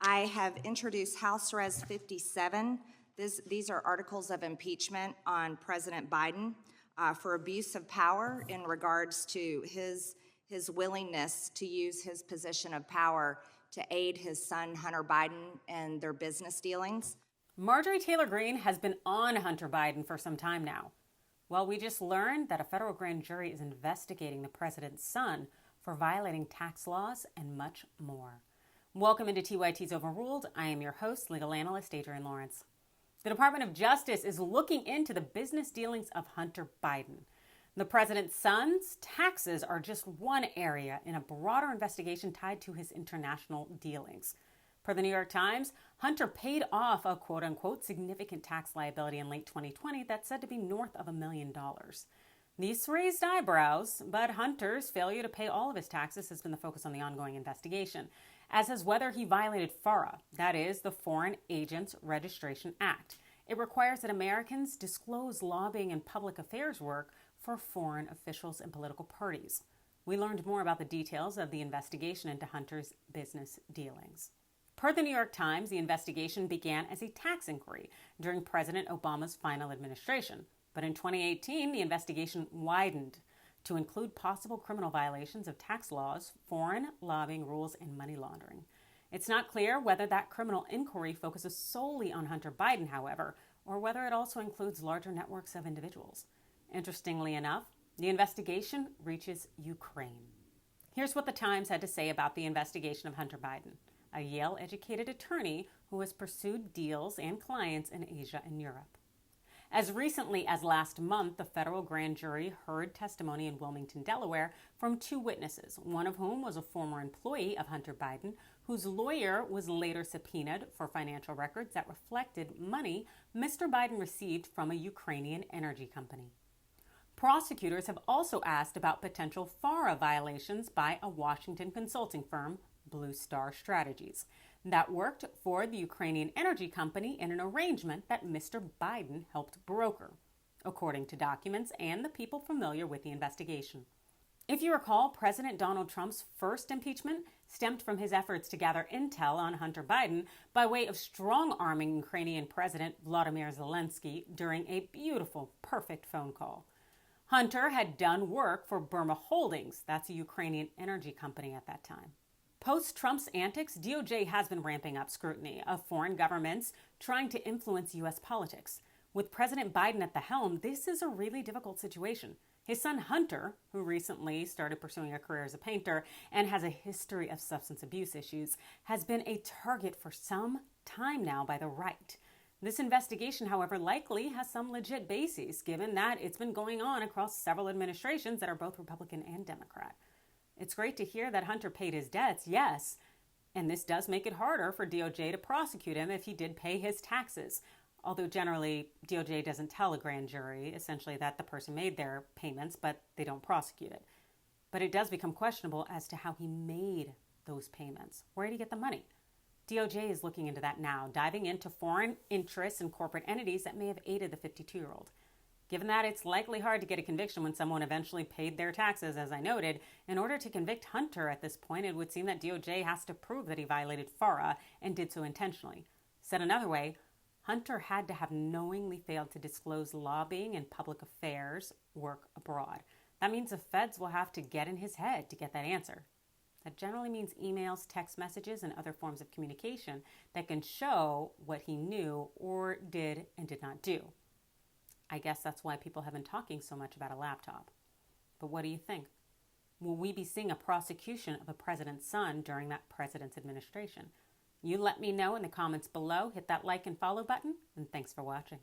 I have introduced House Res 57. These are articles of impeachment on President Biden for abuse of power in regards to his willingness to use his position of power to aid his son Hunter Biden and their business dealings. Marjorie Taylor Greene has been on Hunter Biden for some time now. Well, we just learned that a federal grand jury is investigating the president's son for violating tax laws and much more. Welcome into TYT's Overruled. I am your host, legal analyst Adrienne Lawrence. The Department of Justice is looking into the business dealings of Hunter Biden. The president's son's taxes are just one area in a broader investigation tied to his international dealings. Per the New York Times, Hunter paid off a quote-unquote significant tax liability in late 2020 that's said to be north of $1 million. These raised eyebrows, but Hunter's failure to pay all of his taxes has been the focus on the ongoing investigation, as has whether he violated FARA, that is, the Foreign Agents Registration Act. It requires that Americans disclose lobbying and public affairs work for foreign officials and political parties. We learned more about the details of the investigation into Hunter's business dealings. Per the New York Times, the investigation began as a tax inquiry during President Obama's final administration. But in 2018, the investigation widened to include possible criminal violations of tax laws, foreign lobbying rules, and money laundering. It's not clear whether that criminal inquiry focuses solely on Hunter Biden, however, or whether it also includes larger networks of individuals. Interestingly enough, the investigation reaches Ukraine. Here's what the Times had to say about the investigation of Hunter Biden, a Yale-educated attorney who has pursued deals and clients in Asia and Europe. As recently as last month, the federal grand jury heard testimony in Wilmington, Delaware, from two witnesses, one of whom was a former employee of Hunter Biden, whose lawyer was later subpoenaed for financial records that reflected money Mr. Biden received from a Ukrainian energy company. Prosecutors have also asked about potential FARA violations by a Washington consulting firm, Blue Star Strategies, that worked for the Ukrainian energy company in an arrangement that Mr. Biden helped broker, according to documents and the people familiar with the investigation. If you recall, President Donald Trump's first impeachment stemmed from his efforts to gather intel on Hunter Biden by way of strong-arming Ukrainian President Volodymyr Zelensky during a beautiful, perfect phone call. Hunter had done work for Burma Holdings, that's a Ukrainian energy company at that time. Post-Trump's antics, DOJ has been ramping up scrutiny of foreign governments trying to influence U.S. politics. With President Biden at the helm, this is a really difficult situation. His son Hunter, who recently started pursuing a career as a painter and has a history of substance abuse issues, has been a target for some time now by the right. This investigation, however, likely has some legit bases, given that it's been going on across several administrations that are both Republican and Democrat. It's great to hear that Hunter paid his debts, yes, and this does make it harder for DOJ to prosecute him if he did pay his taxes, although generally DOJ doesn't tell a grand jury essentially that the person made their payments, but they don't prosecute it. But it does become questionable as to how he made those payments. Where did he get the money? DOJ is looking into that now, diving into foreign interests and corporate entities that may have aided the 52-year-old. Given that it's likely hard to get a conviction when someone eventually paid their taxes, as I noted, in order to convict Hunter at this point, it would seem that DOJ has to prove that he violated FARA and did so intentionally. Said another way, Hunter had to have knowingly failed to disclose lobbying and public affairs work abroad. That means the feds will have to get in his head to get that answer. That generally means emails, text messages, and other forms of communication that can show what he knew or did and did not do. I guess that's why people have been talking so much about a laptop. But what do you think? Will we be seeing a prosecution of a president's son during that president's administration? You let me know in the comments below. Hit that like and follow button, and thanks for watching.